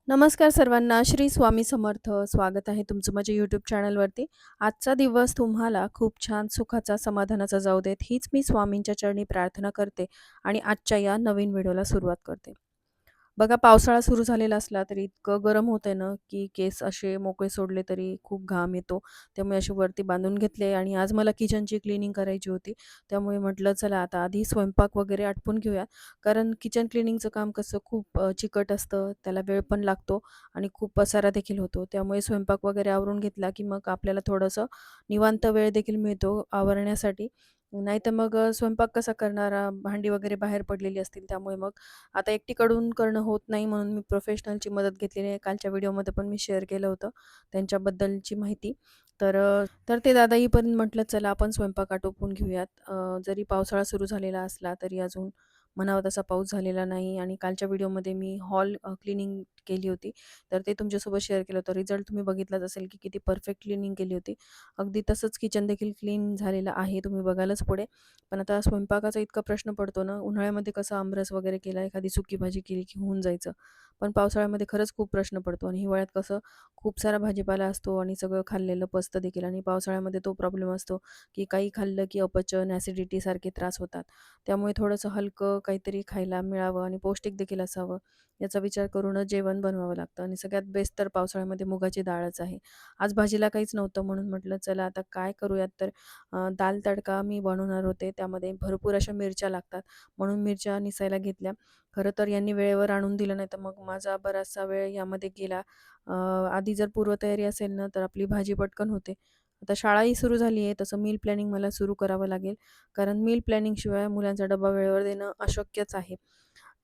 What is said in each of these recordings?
नमस्कार सर्वांना. श्री स्वामी समर्थ. स्वागत आहे तुमचं माझ्या यूट्यूब चॅनलवरती. आजचा दिवस तुम्हाला खूप छान सुखाचा, समाधानाचा जाऊ देत, हीच मी स्वामींच्या चरणी प्रार्थना करते आणि आजच्या या नवीन व्हिडिओला सुरुवात करते. बघा, पावसाळा सुरू झालेला असला तरी इतकं गरम होतंय ना, की केस असे मोकळे सोडले तरी खूप घाम येतो. त्यामुळे असे वरती बांधून घेतले आणि आज मला किचनची क्लीनिंग करायची होती. त्यामुळे म्हटलं चला आता आधी स्वयंपाक वगैरे आटपून घेऊया. कारण किचन क्लीनिंगचं काम कसं खूप चिकट असतं, त्याला वेळ पण लागतो आणि खूप पसारा देखील होतो. त्यामुळे स्वयंपाक वगैरे आवरून घेतला, की मग आपल्याला थोडंसं निवांत वेळ देखील मिळतो आवरण्यासाठी. नाहीतर मग स्वयंपाक कसा करणार? भांडी वगैरे बाहेर पडलेली असतील, त्यामुळे मग आता एकटीकडून करणं होत नाही, म्हणून मी प्रोफेशनलची मदत घेतलेली आहे. कालच्या व्हिडिओमध्ये पण मी शेअर केलं होतं त्यांच्याबद्दलची माहिती. तर ते दादाही पण म्हटलं चला आपण स्वयंपाक आटोपून घेऊयात. जरी पावसाळा सुरू झालेला असला तरी अजून म्हणावा तसा पाऊस झालेला नाही आणि कालच्या व्हिडिओमध्ये मी हॉल क्लीनिंग केली होती. तर ते तुमच्यासोबत शेअर केलं होतं. रिझल्ट तुम्ही बघितलाच असेल की किती परफेक्ट क्लीनिंग केली होती. अगदी तसंच किचन देखील क्लीन झालेलं आहे. तुम्ही बघालच पुढे. पण आता स्वयंपाकाचा इतका प्रश्न पडतो ना, उन्हाळ्यामध्ये कसं आमरस वगैरे केला, एखादी सुकी भाजी केली की होऊन जायचं. पण पावसाळ्यामध्ये खरंच खूप प्रश्न पडतो आणि हिवाळ्यात कसं खूप सारा भाजीपाला असतो आणि सगळं खाल्लेलं पचतं देखील आणि पावसाळ्यामध्ये तो प्रॉब्लेम असतो, की काही खाल्लं की अपचन, ॲसिडिटी सारखे त्रास होतात. त्यामुळे थोडंसं हलकं काहीतरी खायला मिळावं आणि पौष्टिक देखील असावं, याचा विचार करूनच जेवण बनवावं लागतं आणि सगळ्यात बेस्ट तर पावसाळ्यामध्ये मुगाची डाळच आहे. आज भाजीला काहीच नव्हतं म्हणून म्हटलं चला आता काय करूयात, तर दाल तडका मी बनवणार होते. त्यामध्ये भरपूर अशा मिरच्या लागतात, म्हणून मिरच्या निसायला घेतल्या. खरं तर यांनी वेळेवर आणून दिलं नाही तर मग माझा बराचसा वेळ यामध्ये गेला. आधी जर पूर्वतयारी असेल ना, तर आपली भाजी पटकन होते. आता शाळाही सुरू झाली आहे, तसं मील प्लॅनिंग मला सुरू करावं लागेल. कारण मील प्लॅनिंगशिवाय मुलांचा डबा वेळेवर देणं अशक्यच आहे.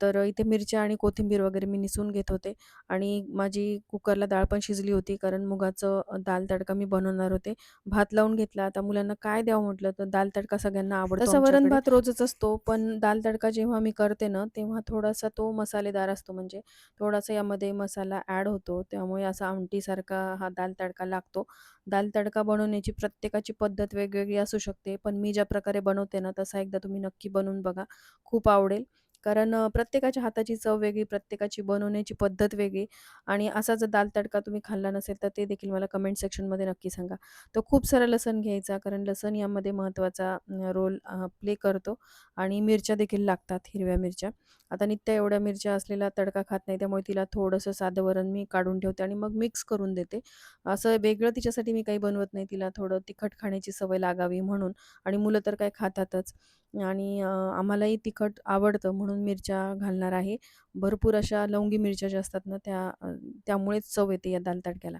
तर इथे मिरच्या आणि कोथिंबीर वगैरे मी निसून घेत होते आणि माझी कुकरला डाळ पण शिजली होती, कारण मुगाचं दाल तडका मी बनवणार होते. भात लावून घेतला. आता मुलांना काय द्यावं म्हटलं, तर दाल तडका सगळ्यांना आवडतो तसा वरण आमच्याकडे. भात रोजच असतो, पण दाल तडका जेव्हा मी करते ना, तेव्हा थोडासा तो मसालेदार असतो. म्हणजे थोडासा यामध्ये मसाला ॲड होतो. त्यामुळे असा आमटीसारखा हा दाल तडका लागतो. दाल तडका बनवण्याची प्रत्येकाची पद्धत वेगवेगळी असू शकते, पण मी ज्या प्रकारे बनवते ना, तसा एकदा तुम्ही नक्की बनवून बघा. खूप आवडेल. कारण प्रत्येकाच्या हाताची चव वेगळी, प्रत्येकाची बनवण्याची पद्धत वेगळी आणि असा जर दाल तडका तुम्ही खाल्ला नसेल, तर ते देखील मला कमेंट सेक्शनमध्ये नक्की सांगा. तर खूप सारं लसूण घ्यायचा, कारण लसूण यामध्ये महत्त्वाचा रोल प्ले करतो आणि मिरच्या देखील लागतात, हिरव्या मिरच्या. आता नित्या एवढ्या मिरच्या असलेला तडका खात नाही, त्यामुळे तिला थोडंसं साधं वरण मी काढून ठेवते आणि मग मिक्स करून देते. असं वेगळं तिच्यासाठी मी काही बनवत नाही. तिला थोडं तिखट खाण्याची सवय लागावी म्हणून आणि मुलं तर काय खातातच आणि आम्हालाही तिखट आवडतं म्हणून मिरच्या घालणार आहे. भरपूर अशा लवंगी मिरच्या ज्या असतात ना, त्यामुळेच चव येते या दाल तडक्याला.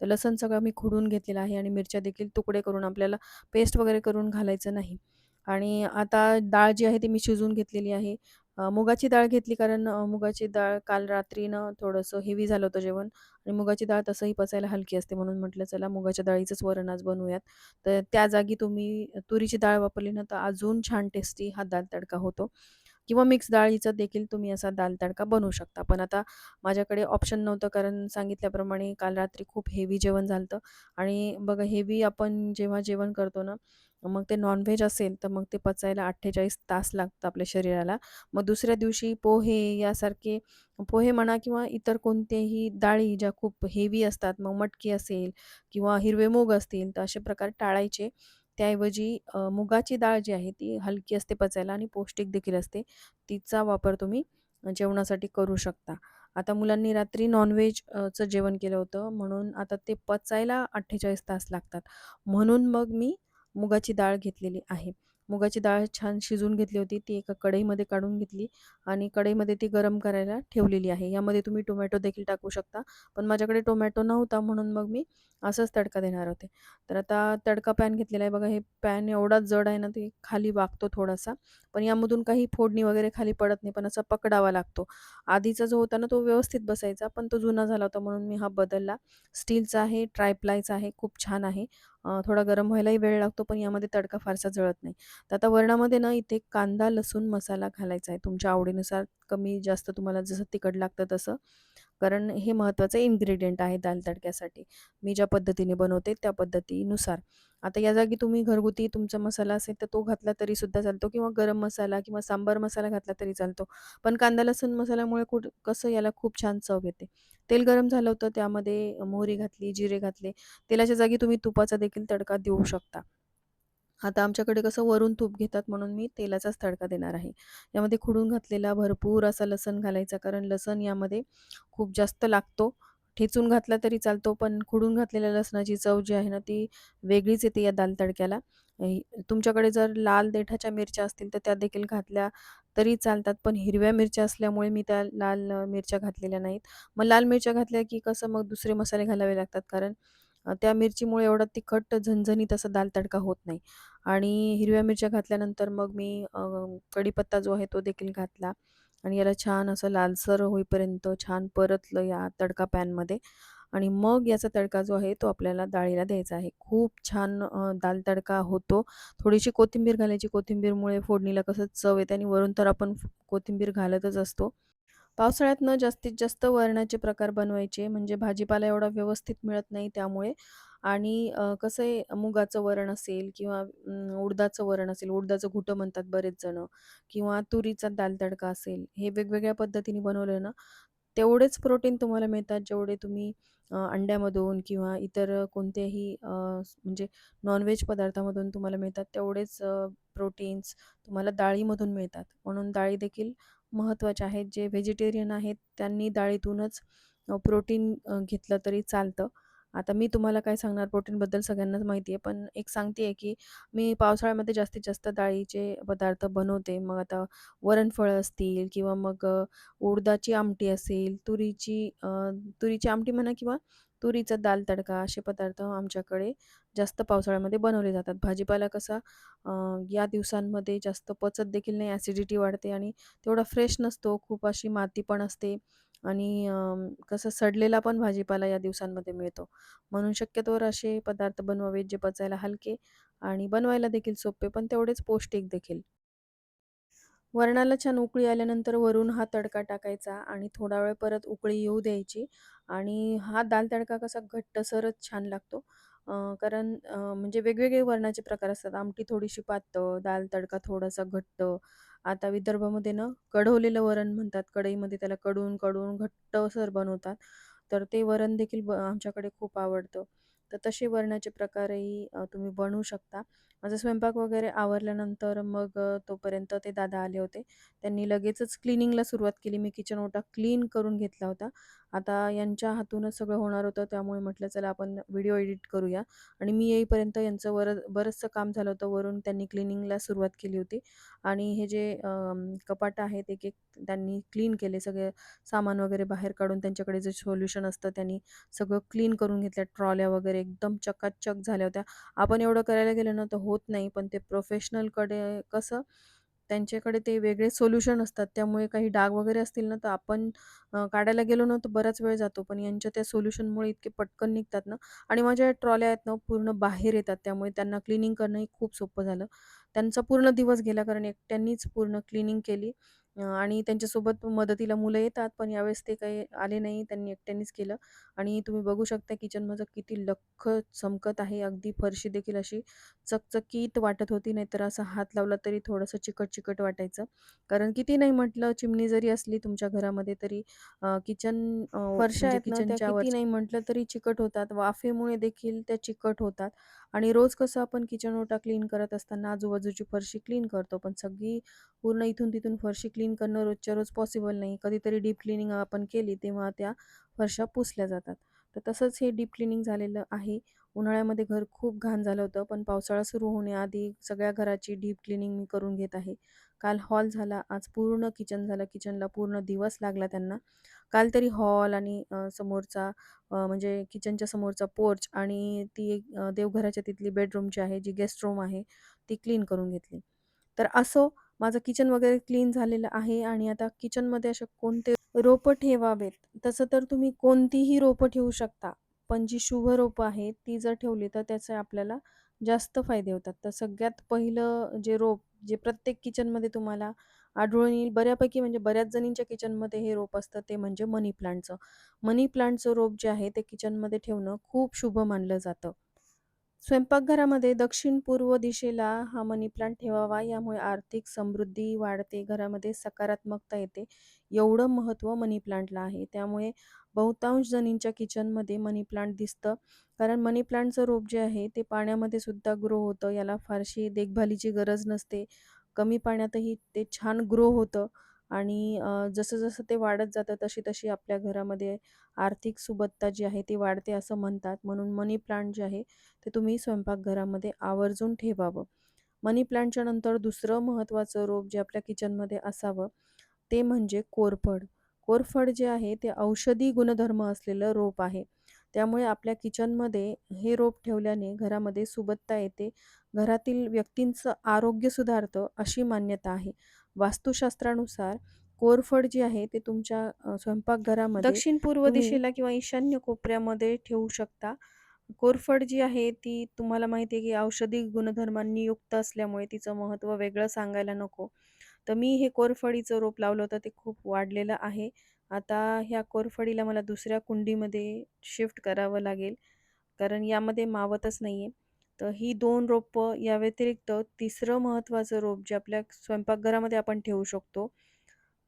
तर लसूण सगळं मी खोडून घेतलेला आहे आणि मिरच्या देखील तुकडे करून, आपल्याला पेस्ट वगैरे करून घालायचं नाही. आणि आता डाळ जी आहे ती मी शिजवून घेतलेली आहे. मुगाची डाळ घेतली, कारण मुगाची डाळ काल रात्रीनं थोडंसं हेवी झालं होतं जेवण आणि मुगाची डाळ तसंही पचायला हलकी असते, म्हणून म्हटलं चला मुगाच्या डाळीचंच वरण आज बनवूयात. तर त्या जागी तुम्ही तुरीची डाळ वापरली ना, तर अजून छान टेस्टी हा दाल तडका होतो. किंवा मिक्स डाळीचा देखील तुम्ही असा दाल तडका बनवू शकता. पण आता माझ्याकडे ऑप्शन नव्हतं, कारण सांगितल्याप्रमाणे काल रात्री खूप हेवी जेवण झालं होतं आणि बघा, हेवी आपण जेव्हा जेवण करतो ना, मग ते नॉन-व्हेज असेल, तर मग ते पचायला 48 तास लागतात आपल्या शरीराला. मग दुसऱ्या दिवशी पोहे यासारखे, पोहे म्हणा किंवा इतर कोणतेही डाळी ज्या खूप हेवी असतात, मग मटकी असेल किंवा हिरवे मूग असतील, तर असे प्रकार टाळायचे. त्याऐवजी मुगाची डाळ जी आहे ती हलकी असते पचायला आणि पौष्टिक देखील असते. तिचा वापर तुम्ही जेवणासाठी करू शकता. आता मुलांनी रात्री चं जेवण केलं होतं, म्हणून आता ते पचायला 48 तास लागतात. म्हणून मग मी मुगाची डाळ घेतलेली आहे. मुगाची डाळ छान शिजवून घेतली होती. ती एका कढईमध्ये काढून घेतली आणि कढईमध्ये ती गरम करायला ठेवलेली आहे. यामध्ये तुम्ही टोमॅटो देखील टाकू शकता. पण माझ्याकडे टोमॅटो नव्हता, म्हणून मग मी असंच तडका देणार होते. तर आता तडका पॅन घेतलेला आहे. बघा, हे पॅन एवढा जड आहे ना, ते खाली वाकतो थोडासा. पण यामधून काही फोडणी वगैरे खाली पडत नाही, पण असा पकडावा लागतो. आधीचा जो होता ना, तो व्यवस्थित बसायचा, पण तो जुना झाला होता म्हणून मी हा बदलला. स्टीलचा आहे, ट्रायप्लायचा आहे, खूप छान आहे. थोडा गरम व्हायलाही वेळ लागतो, पण यामध्ये तडका फारसा जळत नाही. तर आता वरणामध्ये ना इथे कांदा, लसूण, मसाला घालायचा आहे. तुमच्या आवडीनुसार कमी जास्त तुम्हाला जसं तिखट लागतं तसं. कारण हे महत्त्वाचं इन्ग्रीडियंट आहे दाल तडक्यासाठी. मी ज्या पद्धतीने बनवते त्या पद्धतीनुसार. आता या जागी तुम्ही घरगुती तुमचा मसाला असेल तर तो घातला तरीसुद्धा चालतो किंवा गरम मसाला किंवा सांबार मसाला घातला तरी चालतो. पण कांदा लसूण मसाल्यामुळे कसं याला खूप छान चव येते. तेल गरम झालं होतं त्यामध्ये मोहरी घातली, जिरे घातले. तेलाच्या जागी तुम्ही तुपाचा देखील तडका देऊ शकता. आता आमच्याकडे कसं वरून तूप घेतात म्हणून मी तेलाचाच तडका देणार आहे. यामध्ये खुडून घातलेला भरपूर असा लसूण घालायचा कारण लसूण यामध्ये खूप जास्त लागतो. ठेचून घातला तरी चालतो, पण खुडून घातलेल्या लसणाची चव जी आहे ना, ती वेगळीच येते या दाल तडक्याला. तुमच्याकडे जर लाल देठाच्या मिरच्या असतील तर त्या देखील घातल्या तरी चालतात, पण हिरव्या मिरच्या असल्यामुळे मी त्या लाल मिरच्या घातलेल्या नाहीत. मग लाल मिरच्या घातल्या की कसं मग दुसरे मसाले घालावे लागतात कारण त्या मिरचीमुळे एवढा तिखट झणझणीत असा दाल तडका होत नाही. आणि हिरव्या मिरच्या घातल्यानंतर मग मी कढीपत्ता जो आहे तो देखील घातला आणि याला छान असं लालसर होईपर्यंत छान परतलं या तडका पॅनमध्ये आणि मग याचा तडका जो आहे तो आपल्याला डाळीला द्यायचा आहे. खूप छान दाल तडका होतो. थोडीशी कोथिंबीर घालायची. कोथिंबीरमुळे फोडणीला कसं चव येते आणि वरून तर आपण कोथिंबीर घालतच असतो. पावसाळ्यात ना जास्तीत जास्त वरणाचे प्रकार बनवायचे म्हणजे भाजीपाला एवढा व्यवस्थित मिळत नाही त्यामुळे आणि कसं आहे मुगाचं वरण असेल किंवा उडदाचं वरण असेल, उडदाचं घुटं म्हणतात बरेच जण किंवा तुरीचा दाल तडका असेल, हे वेगवेगळ्या पद्धतीने बनवलं ना, तेवढेच प्रोटीन तुम्हाला मिळतात जेवढे तुम्ही अंड्यामधून किंवा इतर कोणत्याही म्हणजे नॉन-व्हेज पदार्थामधून तुम्हाला मिळतात तेवढेच प्रोटीन्स तुम्हाला डाळीमधून मिळतात. म्हणून डाळी देखील महत्त्वाच्या आहेत. जे व्हेजिटेरियन आहेत त्यांनी डाळीतूनच प्रोटीन घेतलं तरी चालतं. आता मी तुम्हाला काय सांगणार प्रोटीनबद्दल सगळ्यांनाच माहिती आहे. पण एक सांगते आहे, की मी पावसाळ्यामध्ये जास्तीत जास्त डाळीचे पदार्थ बनवते. मग आता वरणफळं असतील किंवा मग उडदाची आमटी असेल, तुरीची आमटी म्हणा किंवा तुरीचा दाल तडका असे पदार्थ आमच्याकडे जास्त पावसाळ्यामध्ये बनवले जातात. भाजीपाला कसा अ, या दिवसांमध्ये जास्त पचत देखील नाही, ॲसिडिटी वाढते आणि तेवढा फ्रेश नसतो. खूप अशी माती पण असते आणि कसं सडलेला पण भाजीपाला या दिवसांमध्ये मिळतो. म्हणून शक्यतोवर असे पदार्थ बनवावेत जे पचायला हलके आणि बनवायला देखील सोपे, पण तेवढेच पौष्टिक देखील. वरणाला छान उकळी आल्यानंतर वरून हा तडका टाकायचा आणि थोडा वेळ परत उकळी येऊ द्यायची आणि हा दाल तडका कसा घट्टसरच छान लागतो. कारण म्हणजे वेगवेगळे वरणाचे प्रकार असतात. आमटी थोडीशी पातळ, दाल तडका थोडासा घट्ट. आता विदर्भामध्ये ना कढवलेलं वरण म्हणतात. कढईमध्ये त्याला कडून घट्टसर बनवतात. तर ते वरण देखील आमच्याकडे खूप आवडतं. तर तसे वरणाचे प्रकारही तुम्ही बनवू शकता. माझा स्वयंपाक वगैरे आवरल्यानंतर मग तोपर्यंत ते दादा आले होते. त्यांनी लगेचच क्लीनिंगला सुरुवात केली. मी किचन ओटा क्लीन करून घेतला होता. आता यांच्या हातूनच सगळं होणार होतं त्यामुळे म्हटलं चला आपण व्हिडिओ एडिट करूया आणि मी येईपर्यंत यांचं बरचसं काम झालं होतं. वरून त्यांनी क्लीनिंगला सुरुवात केली होती आणि हे जे कपाटं आहेत एक-एक त्यांनी क्लीन केले. सगळे सामान वगैरे बाहेर काढून त्यांच्याकडे जे सोल्युशन असतं त्यांनी सगळं क्लीन करून घेतलं. ट्रॉल्या वगैरे एकदम चकाचक झाल्या होत्या. आपण एवढं करायला गेलं ना तर होत नाही. पण ते प्रोफेशनलकडे कसं त्यांच्याकडे ते वेगळे सोल्युशन असतात. त्यामुळे काही डाग वगैरे असतील ना तर आपण काढायला गेलो ना तर बराच वेळ जातो. पण यांच्या त्या सोल्युशनमुळे इतके पटकन निघतात ना आणि माझ्या ट्रॉल्या आहेत ना पूर्ण बाहेर येतात. त्यामुळे त्यांना क्लीनिंग करणंही खूप सोपं झालं. त्यांचा पूर्ण दिवस गेला कारण एकट्यांनीच पूर्ण क्लीनिंग केली आणि त्यांच्यासोबत मदतीला मुलं येतात. पण यावेळेस ते काही आले नाही. त्यांनी एकट्यानेच केलं आणि तुम्ही बघू शकता किचन माझं किती लख्ख चमकत आहे. अगदी फरशी देखील अशी चकचकीत वाटत होती. नाहीतर असा हात लावला तरी थोडंसं चिकट-चिकट वाटायचं. कारण किती नाही म्हटलं चिमणी जरी असली तुमच्या घरामध्ये तरी फरशा म्हणजे आहेत ना, त्या किचनच्या किती वरच्या नाही म्हटलं तरी चिकट होतात. वाफेमुळे देखील त्या चिकट होतात आणि रोज कसं आपण किचन ओटा क्लीन करत असताना आजूबाजूची फरशी क्लीन करतो. पण सगळी पूर्ण इथून-तिथून फरशी क्लीन करणं रोजच्या रोज पॉसिबल नाही. कधीतरी डीप क्लीनिंग आपण केली तेव्हा त्या फरशा पुसल्या जातात. तर तसंच हे डीप क्लीनिंग झालेलं आहे. उन्हाळ्यामध्ये घर खूप घाण झालं होतं, पण पावसाळा सुरू होण्याआधी सगळ्या घराची डीप क्लीनिंग मी करून घेत आहे. काल हॉल झाला, आज पूर्ण किचन झालं. किचनला पूर्ण दिवस लागला त्यांना. काल तरी हॉल आणि समोरचा म्हणजे किचनच्या समोरचा पोर्च आणि ती एक देवघराच्या तिथली बेडरूम जी आहे, जी गेस्ट रूम आहे, ती क्लीन करून घेतली. तर असो माझं किचन वगैरे क्लीन झालेलं आहे आणि आता किचनमध्ये असे कोणते रोपं ठेवावेत, तसं तर तुम्ही कोणतीही रोपं ठेवू शकता. पण जी शुभ रोपं आहेत, ती जर ठेवली तर त्याचे आपल्याला जास्त फायदे होतात. तर सगळ्यात पहिलं जे रोप जे प्रत्येक किचनमध्ये तुम्हाला आढळून येईल बऱ्यापैकी म्हणजे बऱ्याच जणींच्या किचनमध्ये हे रोप असतं ते म्हणजे मनी प्लांटचं. मनी प्लांटचं रोप जे आहे ते किचनमध्ये ठेवणं खूप शुभ मानलं जातं. स्वयंपाकघरामध्ये दक्षिण-पूर्व दिशेला हा मनी प्लांट ठेवावा. यामुळे आर्थिक समृद्धी वाढते, घरामध्ये सकारात्मकता येते. एवढं महत्त्व मनी प्लांटला आहे. त्यामुळे बहुतांश जणींच्या किचनमध्ये मनी प्लांट दिसतं. कारण मनी प्लांटचं रोप जे आहे ते पाण्यामध्ये सुद्धा ग्रो होतं. याला फारशी देखभालीची गरज नसते. कमी पाण्यातही ते छान ग्रो होतं आणि जसं-जसं ते वाढत जातं तशी-तशी आपल्या घरामध्ये आर्थिक सुबत्ता जी आहे ती वाढते असं म्हणतात. म्हणून मनी प्लांट जे आहे ते तुम्ही स्वयंपाकघरामध्ये आवर्जून ठेवावं. मनी प्लांटच्या नंतर दुसरं महत्त्वाचं रोप जे आपल्या किचनमध्ये असावं, ते म्हणजे कोरफड. कोरफड जे आहे ते औषधी गुणधर्म असलेलं रोप आहे. त्यामुळे आपल्या किचनमध्ये हे रोप ठेवल्याने घरामध्ये सुबत्ता येते. घरातील व्यक्तींचं आरोग्य सुधारतं अशी मान्यता आहे. वास्तुशास्त्रानुसार कोरफड जी आहे ते तुमच्या स्वयंपाकघरामध्ये दक्षिण-पूर्व दिशेला किंवा ईशान्य कोपऱ्यामध्ये ठेवू शकता. कोरफड जी आहे ती तुम्हाला माहिती आहे की औषधी गुणधर्मांनी युक्त असल्यामुळे तिचं महत्त्व वेगळं सांगायला नको. तर मी हे कोरफडीचं रोप लावलं होतं ते खूप वाढलेलं आहे. आता ह्या कोरफडीला मला दुसऱ्या कुंडीमध्ये शिफ्ट करावं लागेल, कारण यामध्ये मावतच नाहीये. तर ही 2 रोपं या व्यतिरिक्त तिसरं महत्त्वाचं रोप जे आपल्या स्वयंपाकघरामध्ये आपण ठेवू शकतो,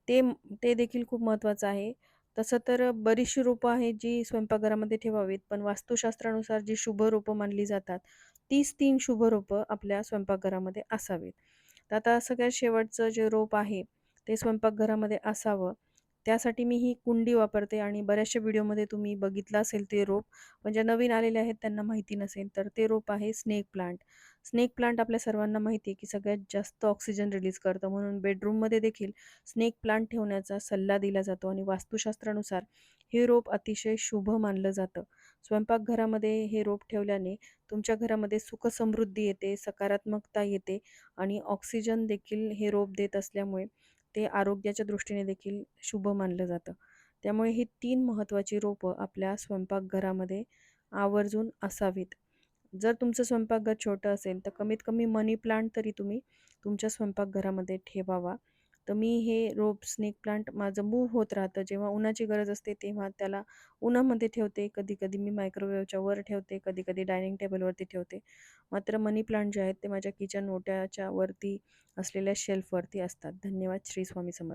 ते ते देखील खूप महत्त्वाचं आहे. तसं तर बरीचशी रोपं आहेत जी स्वयंपाकघरामध्ये ठेवावीत, पण वास्तुशास्त्रानुसार जी शुभ रोपं मानली जातात, तीच 3 शुभ रोपं आपल्या स्वयंपाकघरामध्ये असावीत. तर आता सगळ्यात शेवटचं जे रोप आहे, ते स्वयंपाकघरामध्ये असावं, त्यासाठी मी ही कुंडी वापरते आणि बऱ्याचशा व्हिडिओमध्ये तुम्ही बघितलं असेल ते रोप. पण ज्या नवीन आलेले आहेत त्यांना माहिती नसेल, तर ते रोप आहे स्नेक प्लांट. स्नेक प्लांट आपल्या सर्वांना माहिती आहे, की सगळ्यात जास्त ऑक्सिजन रिलीज करतं. म्हणून बेडरूममध्ये देखील स्नेक प्लांट ठेवण्याचा सल्ला दिला जातो आणि वास्तुशास्त्रानुसार हे रोप अतिशय शुभ मानलं जातं. स्वयंपाकघरामध्ये हे रोप ठेवल्याने तुमच्या घरामध्ये सुखसमृद्धी येते, सकारात्मकता येते आणि ऑक्सिजन देखील हे रोप देत असल्यामुळे ते आरोग्याच्या दृष्टीने देखील शुभ मानलं जातं. त्यामुळे ही 3 महत्त्वाची रोपं आपल्या स्वयंपाकघरामध्ये आवर्जून असावीत. जर तुमचं स्वयंपाकघर छोटं असेल, तर कमीत कमी मनी प्लांट तरी तुम्ही तुमच्या स्वयंपाकघरामध्ये ठेवावा. तर मी हे रोप स्नेक प्लांट माझं मूव्ह होत राहतं. जेव्हा उन्हाची गरज असते, तेव्हा त्याला उन्हामध्ये ठेवते. कधी-कधी मी मायक्रोवेव्हच्या वर ठेवते, कधी-कधी डायनिंग टेबलवरती ठेवते. मात्र मनी प्लांट जे आहेत, ते माझ्या किचन ओट्याच्या वरती असलेल्या शेल्फवरती असतात. धन्यवाद. श्री स्वामी समर्थ.